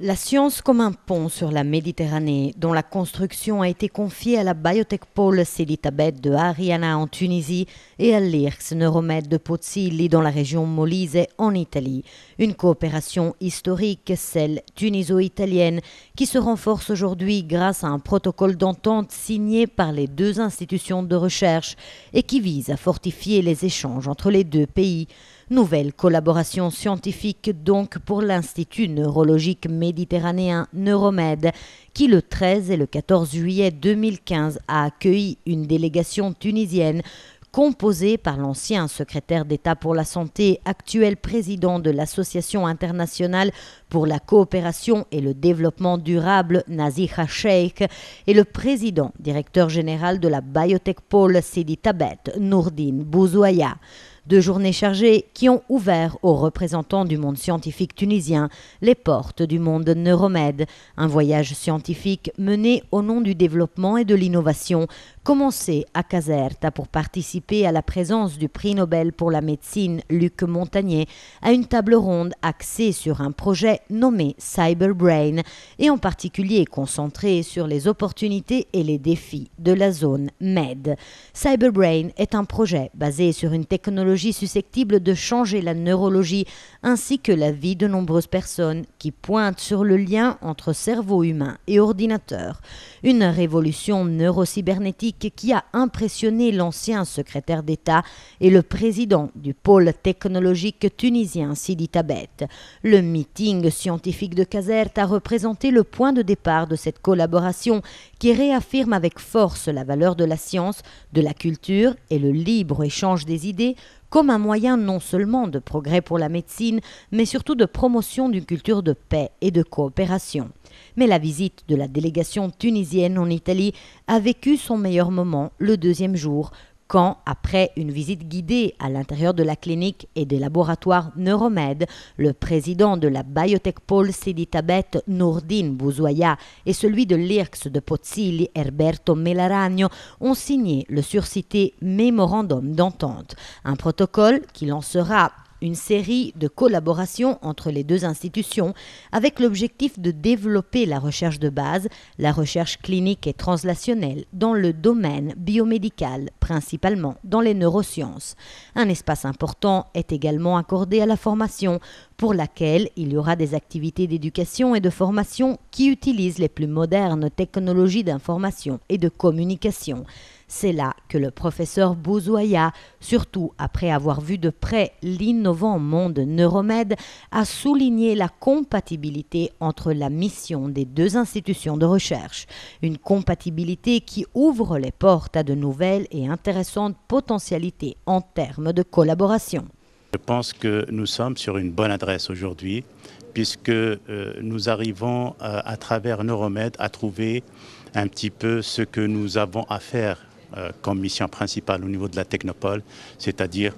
La science comme un pont sur la Méditerranée, dont la construction a été confiée à la Biotechpole Sidi Tabet de Ariana en Tunisie et à l'IRCS Neuromed de Pozzuoli dans la région Molise en Italie. Une coopération historique, celle tuniso-italienne, qui se renforce aujourd'hui grâce à un protocole d'entente signé par les deux institutions de recherche et qui vise à fortifier les échanges entre les deux pays. Nouvelle collaboration scientifique donc pour l'Institut neurologique méditerranéen Neuromed qui le 13 et le 14 juillet 2015 a accueilli une délégation tunisienne composée par l'ancien secrétaire d'État pour la santé, actuel président de l'Association internationale pour la coopération et le développement durable, Naziha Sheikh, et le président directeur général de la Biotechpole Sidi Tabet, Nourdine Bouzouaya. 2 journées chargées qui ont ouvert aux représentants du monde scientifique tunisien les portes du monde Neuromed. Un voyage scientifique mené au nom du développement et de l'innovation, commencé à Caserta pour participer à la présence du prix Nobel pour la médecine Luc Montagnier à une table ronde axée sur un projet nommé Cyberbrain et en particulier concentré sur les opportunités et les défis de la zone MED. Cyberbrain est un projet basé sur une technologie susceptible de changer la neurologie ainsi que la vie de nombreuses personnes qui pointent sur le lien entre cerveau humain et ordinateur. Une révolution neurocybernétique qui a impressionné l'ancien secrétaire d'État et le président du pôle technologique tunisien Sidi Tabet. Le meeting scientifique de Caserta a représenté le point de départ de cette collaboration qui réaffirme avec force la valeur de la science, de la culture et le libre échange des idées comme un moyen non seulement de progrès pour la médecine, mais surtout de promotion d'une culture de paix et de coopération. Mais la visite de la délégation tunisienne en Italie a vécu son meilleur moment le 2e jour, quand, après une visite guidée à l'intérieur de la clinique et des laboratoires Neuromed, le président de la Biotechpole Sidi Tabet, Nourdine Bouzouaya, et celui de l'IRCS de Pozzuoli, Herberto Melaragno, ont signé le surcité mémorandum d'entente, un protocole qui lancera une série de collaborations entre les deux institutions avec l'objectif de développer la recherche de base, la recherche clinique et translationnelle dans le domaine biomédical, principalement dans les neurosciences. Un espace important est également accordé à la formation, pour laquelle il y aura des activités d'éducation et de formation qui utilisent les plus modernes technologies d'information et de communication. C'est là que le professeur Bouzouaya, surtout après avoir vu de près l'innovant monde Neuromed, a souligné la compatibilité entre la mission des deux institutions de recherche. Une compatibilité qui ouvre les portes à de nouvelles et intéressantes potentialités en termes de collaboration. Je pense que nous sommes sur une bonne adresse aujourd'hui, puisque nous arrivons à travers Neuromed à trouver un petit peu ce que nous avons à faire comme mission principale au niveau de la Technopole, c'est-à-dire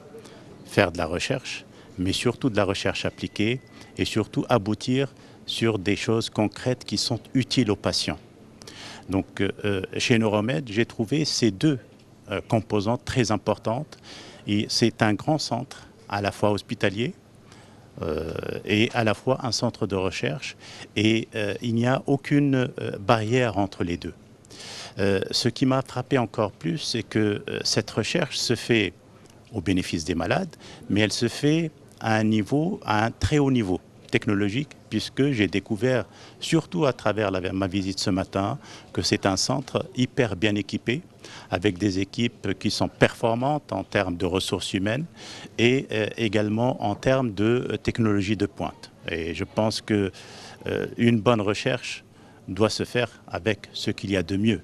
faire de la recherche, mais surtout de la recherche appliquée et surtout aboutir sur des choses concrètes qui sont utiles aux patients. Donc chez Neuromed, j'ai trouvé ces deux composantes très importantes et c'est un grand centre à la fois hospitalier et à la fois un centre de recherche et il n'y a aucune barrière entre les deux. Ce qui m'a frappé encore plus, c'est que cette recherche se fait au bénéfice des malades, mais elle se fait à un très haut niveau technologique, puisque j'ai découvert, surtout à travers ma visite ce matin, que c'est un centre hyper bien équipé, avec des équipes qui sont performantes en termes de ressources humaines et également en termes de technologie de pointe. Et je pense qu'une bonne recherche doit se faire avec ce qu'il y a de mieux.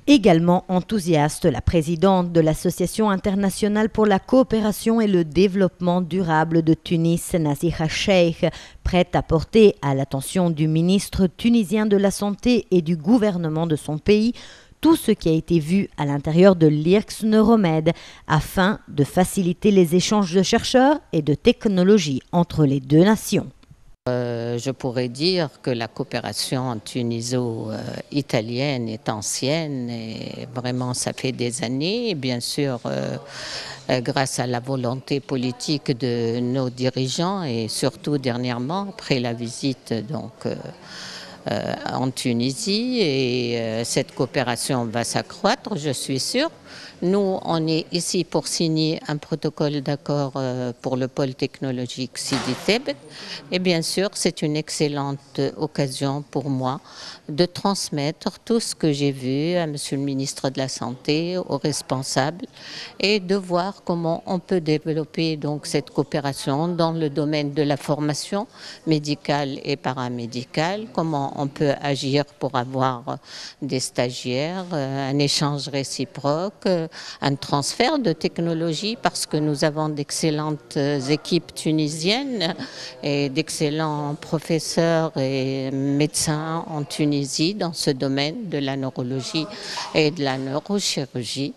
Également enthousiaste, la présidente de l'Association internationale pour la coopération et le développement durable de Tunis, Naziha Sheikh, prête à porter à l'attention du ministre tunisien de la Santé et du gouvernement de son pays tout ce qui a été vu à l'intérieur de l'IRCS Neuromed afin de faciliter les échanges de chercheurs et de technologies entre les deux nations. Je pourrais dire que la coopération tuniso-italienne est ancienne et vraiment ça fait des années. Et bien sûr, grâce à la volonté politique de nos dirigeants et surtout dernièrement après la visite en Tunisie et cette coopération va s'accroître, je suis sûre. Nous, on est ici pour signer un protocole d'accord pour le pôle technologique Sidi Tebet. Et bien sûr, c'est une excellente occasion pour moi de transmettre tout ce que j'ai vu à Monsieur le ministre de la Santé, aux responsables, et de voir comment on peut développer donc cette coopération dans le domaine de la formation médicale et paramédicale, comment on peut agir pour avoir des stagiaires, un échange réciproque, un transfert de technologie parce que nous avons d'excellentes équipes tunisiennes et d'excellents professeurs et médecins en Tunisie dans ce domaine de la neurologie et de la neurochirurgie.